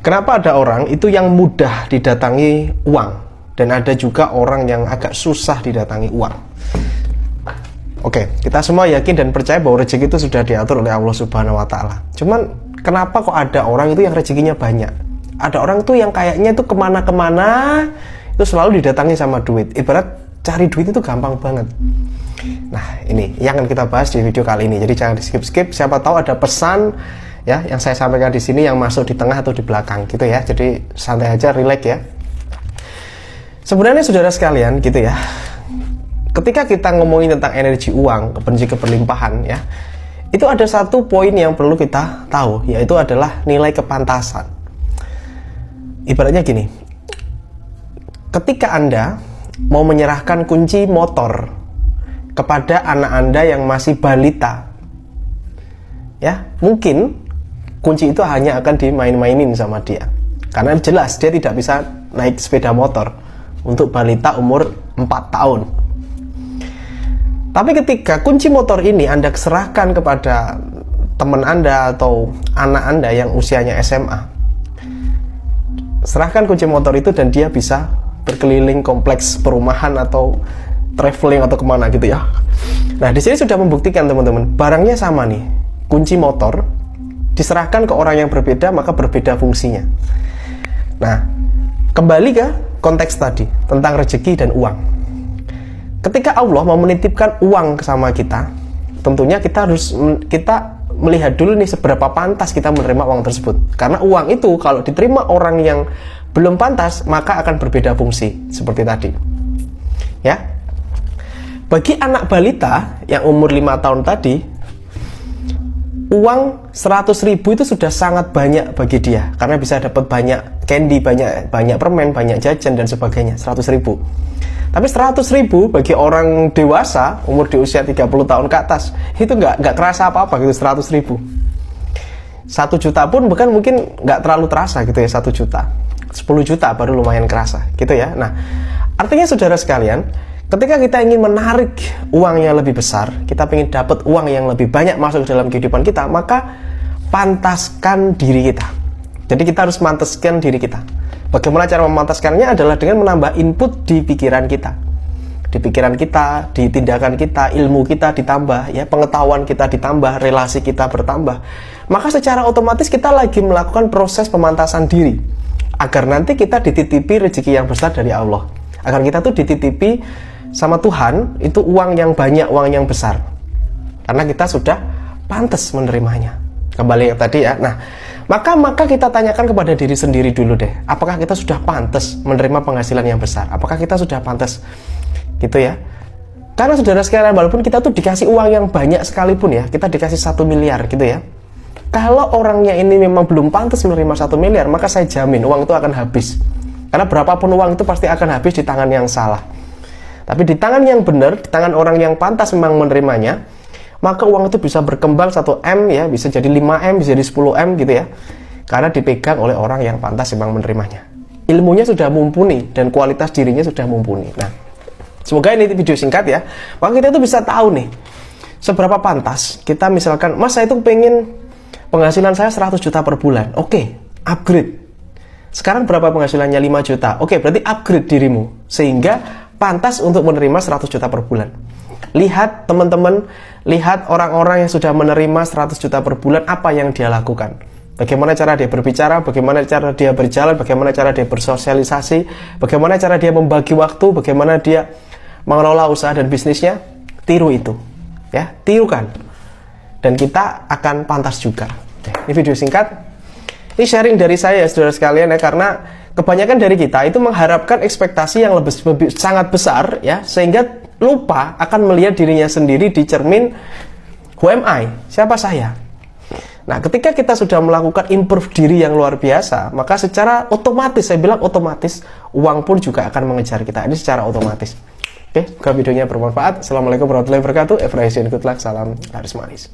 Kenapa ada orang itu yang mudah didatangi uang dan ada juga orang yang agak susah didatangi uang? Oke, kita semua yakin dan percaya bahwa rezeki itu sudah diatur oleh Allah Subhanahu wa Ta'ala. Cuman kenapa kok ada orang itu yang rezekinya banyak? Ada orang tuh yang kayaknya itu kemana-kemana itu selalu didatangi sama duit. Ibarat cari duit itu gampang banget. Nah, ini yang akan kita bahas di video kali ini. Jadi jangan di skip-skip. Siapa tahu ada pesan ya yang saya sampaikan di sini yang masuk di tengah atau di belakang gitu ya. Jadi santai aja, relax ya. Sebenarnya saudara sekalian gitu ya, ketika kita ngomongin tentang energi uang, energi keberlimpahan ya, itu ada satu poin yang perlu kita tahu, yaitu adalah nilai kepantasan. Ibaratnya gini, ketika Anda mau menyerahkan kunci motor kepada anak Anda yang masih balita, ya mungkin kunci itu hanya akan dimain-mainin sama dia, karena jelas dia tidak bisa naik sepeda motor untuk balita umur 4 tahun. Tapi ketika kunci motor ini Anda serahkan kepada teman Anda atau anak Anda yang usianya SMA, serahkan kunci motor itu dan dia bisa berkeliling kompleks perumahan atau traveling atau kemana gitu ya. Nah, di sini sudah membuktikan teman-teman, barangnya sama nih, kunci motor diserahkan ke orang yang berbeda maka berbeda fungsinya. Nah, kembali ke konteks tadi tentang rezeki dan uang. Ketika Allah mau menitipkan uang sama kita, tentunya kita melihat dulu nih seberapa pantas kita menerima uang tersebut. Karena uang itu kalau diterima orang yang belum pantas, maka akan berbeda fungsi seperti tadi. Ya. Bagi anak balita yang umur 5 tahun tadi, uang 100.000 itu sudah sangat banyak bagi dia, karena bisa dapat banyak candy, banyak permen, banyak jajan dan sebagainya. 100.000. Tapi 100.000 bagi orang dewasa umur di usia 30 tahun ke atas itu nggak kerasa apa-apa gitu. 100.000, 1 juta pun bahkan mungkin nggak terlalu terasa gitu ya. 1 juta, 10 juta baru lumayan kerasa gitu ya. Nah, artinya saudara sekalian, ketika kita ingin menarik uang yang lebih besar, kita ingin dapat uang yang lebih banyak masuk ke dalam kehidupan kita, maka pantaskan diri kita. Jadi kita harus mantaskan diri kita. Bagaimana cara memantaskannya adalah dengan menambah input di pikiran kita. Di pikiran kita, di tindakan kita, ilmu kita ditambah, ya, pengetahuan kita ditambah, relasi kita bertambah. Maka secara otomatis kita lagi melakukan proses pemantasan diri agar nanti kita dititipi rezeki yang besar dari Allah. Agar kita tuh dititipi sama Tuhan itu uang yang banyak, uang yang besar. Karena kita sudah pantas menerimanya. Kembali yang tadi ya. Nah, maka kita tanyakan kepada diri sendiri dulu deh, apakah kita sudah pantas menerima penghasilan yang besar? Apakah kita sudah pantas gitu ya? Karena saudara sekalian, walaupun kita tuh dikasih uang yang banyak sekalipun ya, kita dikasih 1 miliar gitu ya, kalau orangnya ini memang belum pantas menerima 1 miliar, maka saya jamin uang itu akan habis. Karena berapapun uang itu pasti akan habis di tangan yang salah. Tapi di tangan yang benar, di tangan orang yang pantas memang menerimanya, maka uang itu bisa berkembang 1 M ya, bisa jadi 5 M, bisa jadi 10 M gitu ya. Karena dipegang oleh orang yang pantas memang menerimanya. Ilmunya sudah mumpuni dan kualitas dirinya sudah mumpuni. Nah, semoga ini video singkat ya. Maka kita itu bisa tahu nih, seberapa pantas kita misalkan, Mas saya itu pengen penghasilan saya 100 juta per bulan. Oke, upgrade. Sekarang berapa penghasilannya? 5 juta. Oke, berarti upgrade dirimu sehingga pantas untuk menerima 100 juta per bulan. Lihat teman-teman, lihat orang-orang yang sudah menerima 100 juta per bulan, apa yang dia lakukan. Bagaimana cara dia berbicara, bagaimana cara dia berjalan, bagaimana cara dia bersosialisasi, bagaimana cara dia membagi waktu, bagaimana dia mengelola usaha dan bisnisnya. Tiru itu, ya, tirukan. Dan kita akan pantas juga. Ini video singkat. Ini sharing dari saya, saudara sekalian ya, karena kebanyakan dari kita itu mengharapkan ekspektasi yang lebih sangat besar ya, sehingga lupa akan melihat dirinya sendiri di cermin, who am I? Siapa saya? Nah, ketika kita sudah melakukan improve diri yang luar biasa, maka secara otomatis, saya bilang otomatis, uang pun juga akan mengejar kita. Ini secara otomatis. Oke, semoga videonya bermanfaat. Assalamualaikum warahmatullahi wabarakatuh. Good luck, salam laris manis.